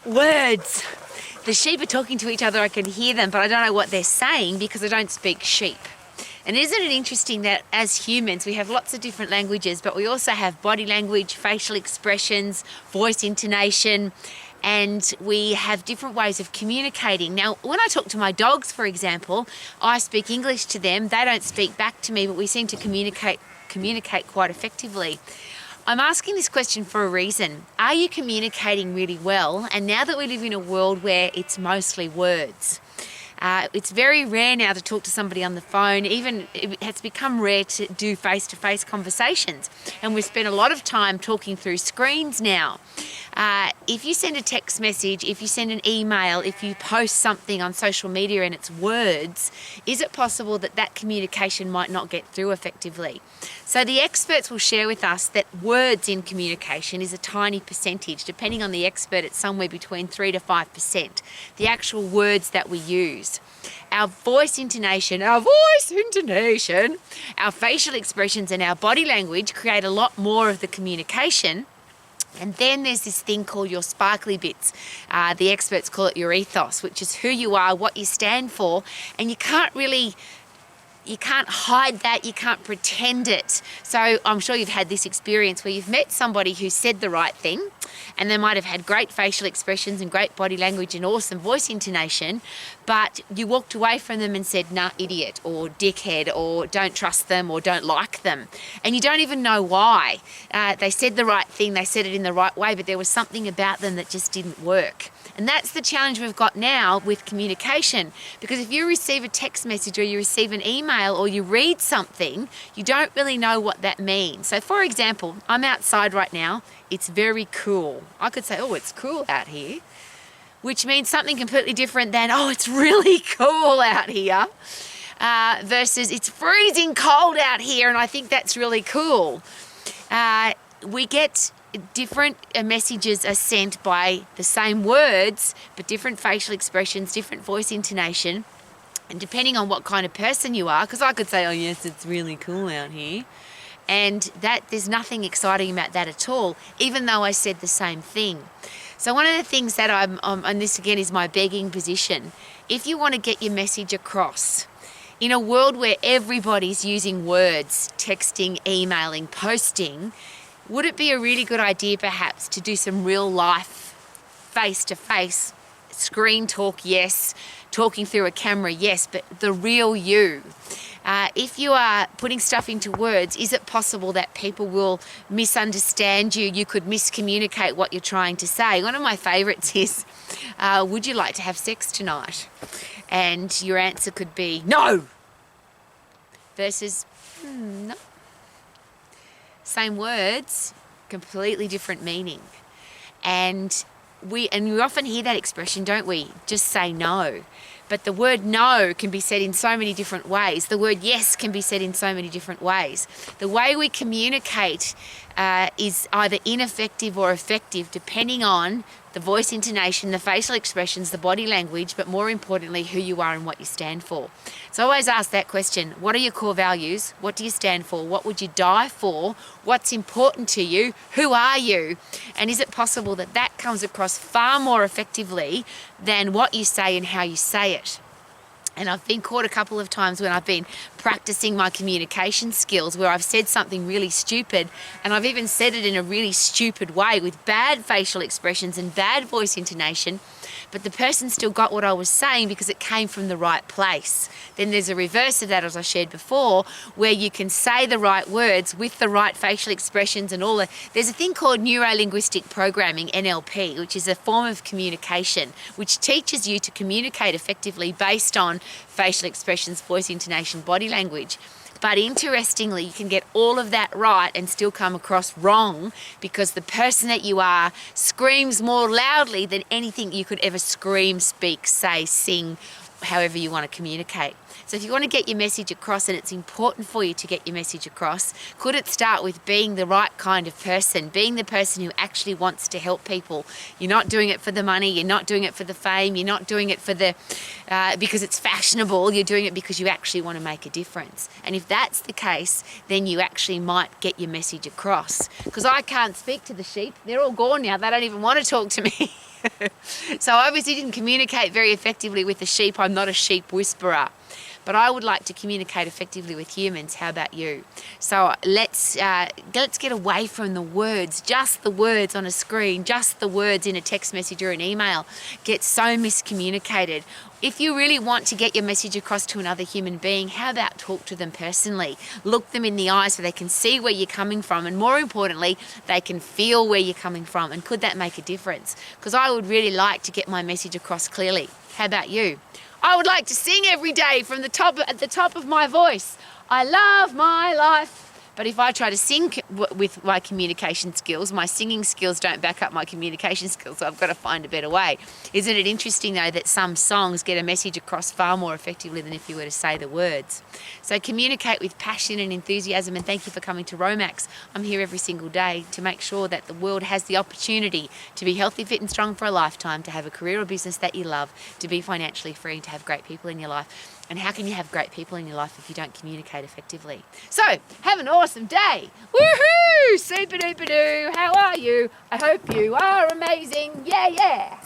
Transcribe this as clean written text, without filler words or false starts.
Words. The sheep are talking to each other. I can hear them, but I don't know what they're saying because I don't speak sheep. And isn't it interesting that as humans, we have lots of different languages, but we also have body language, facial expressions, voice intonation, and we have different ways of communicating. Now, when I talk to my dogs, for example, I speak English to them. They don't speak back to me, but we seem to communicate quite effectively. I'm asking this question for a reason. Are you communicating really well? And now that we live in a world where it's mostly words, it's very rare now to talk to somebody on the phone. Even it has become rare to do face-to-face conversations. And we spend a lot of time talking through screens now. If you send a text message, if you send an email, if you post something on social media and it's words, is it possible that that communication might not get through effectively? So the experts will share with us that words in communication is a tiny percentage. Depending on the expert, it's somewhere between 3 to 5%, the actual words that we use. Our voice intonation, our facial expressions and our body language create a lot more of the communication. And then there's this thing called your sparkly bits. The experts call it your ethos, which is who you are, what you stand for, and you can't hide that, you can't pretend it. So I'm sure you've had this experience where you've met somebody who said the right thing, and they might have had great facial expressions and great body language and awesome voice intonation, but you walked away from them and said, nah, idiot, or dickhead, or don't trust them, or don't like them. And you don't even know why. They said the right thing, they said it in the right way, but there was something about them that just didn't work. And that's the challenge we've got now with communication, because if you receive a text message or you receive an email or you read something, you don't really know what that means. So for example, I'm outside right now, it's very cool. I could say, oh, it's cool out here, which means something completely different than, oh, it's really cool out here, versus it's freezing cold out here and I think that's really cool. We get different messages are sent by the same words, but different facial expressions, different voice intonation. And depending on what kind of person you are, because I could say, oh yes, it's really cool out here, and that there's nothing exciting about that at all, even though I said the same thing. So one of the things that and this again is my begging position, if you want to get your message across, in a world where everybody's using words, texting, emailing, posting, would it be a really good idea perhaps to do some real life, face-to-face, screen talk, yes, talking through a camera, yes, but the real you? If you are putting stuff into words, is it possible that people will misunderstand you? You could miscommunicate what you're trying to say. One of my favourites is, would you like to have sex tonight? And your answer could be, no! Versus, no. Same words, completely different meaning. And we often hear that expression, don't we? Just say no. But the word no can be said in so many different ways. The word yes can be said in so many different ways. The way we communicate is either ineffective or effective depending on the voice intonation, the facial expressions, the body language, but more importantly, who you are and what you stand for. So I always ask that question, what are your core values? What do you stand for? What would you die for? What's important to you? Who are you? And is it possible that that comes across far more effectively than what you say and how you say it? And I've been caught a couple of times when I've been practicing my communication skills where I've said something really stupid, and I've even said it in a really stupid way with bad facial expressions and bad voice intonation, but the person still got what I was saying because it came from the right place. Then there's a reverse of that, as I shared before, where you can say the right words with the right facial expressions and all that. There's a thing called neuro-linguistic programming, NLP, which is a form of communication which teaches you to communicate effectively based on facial expressions, voice intonation, body language. But interestingly, you can get all of that right and still come across wrong because the person that you are screams more loudly than anything you could ever scream, speak, say, sing, however you want to communicate. So if you want to get your message across, and it's important for you to get your message across, could it start with being the right kind of person, being the person who actually wants to help people? You're not doing it for the money, you're not doing it for the fame, you're not doing it for the because it's fashionable, you're doing it because you actually want to make a difference. And if that's the case, then you actually might get your message across. Because I can't speak to the sheep, they're all gone now, they don't even want to talk to me. So I obviously didn't communicate very effectively with the sheep. I'm not a sheep whisperer. But I would like to communicate effectively with humans. How about you? So let's get away from the words, just the words on a screen, just the words in a text message or an email. Get so miscommunicated. If you really want to get your message across to another human being, how about talk to them personally? Look them in the eyes so they can see where you're coming from, and more importantly, they can feel where you're coming from. And could that make a difference? Because I would really like to get my message across clearly. How about you? I would like to sing every day from the top of my voice. I love my life. But if I try to sing with my communication skills, my singing skills don't back up my communication skills, so I've got to find a better way. Isn't it interesting, though, that some songs get a message across far more effectively than if you were to say the words? So communicate with passion and enthusiasm, and thank you for coming to Romax. I'm here every single day to make sure that the world has the opportunity to be healthy, fit and strong for a lifetime, to have a career or business that you love, to be financially free, and to have great people in your life. And how can you have great people in your life if you don't communicate effectively? So, have an awesome day. Woohoo! Super duper doo. How are you? I hope you are amazing. Yeah, yeah.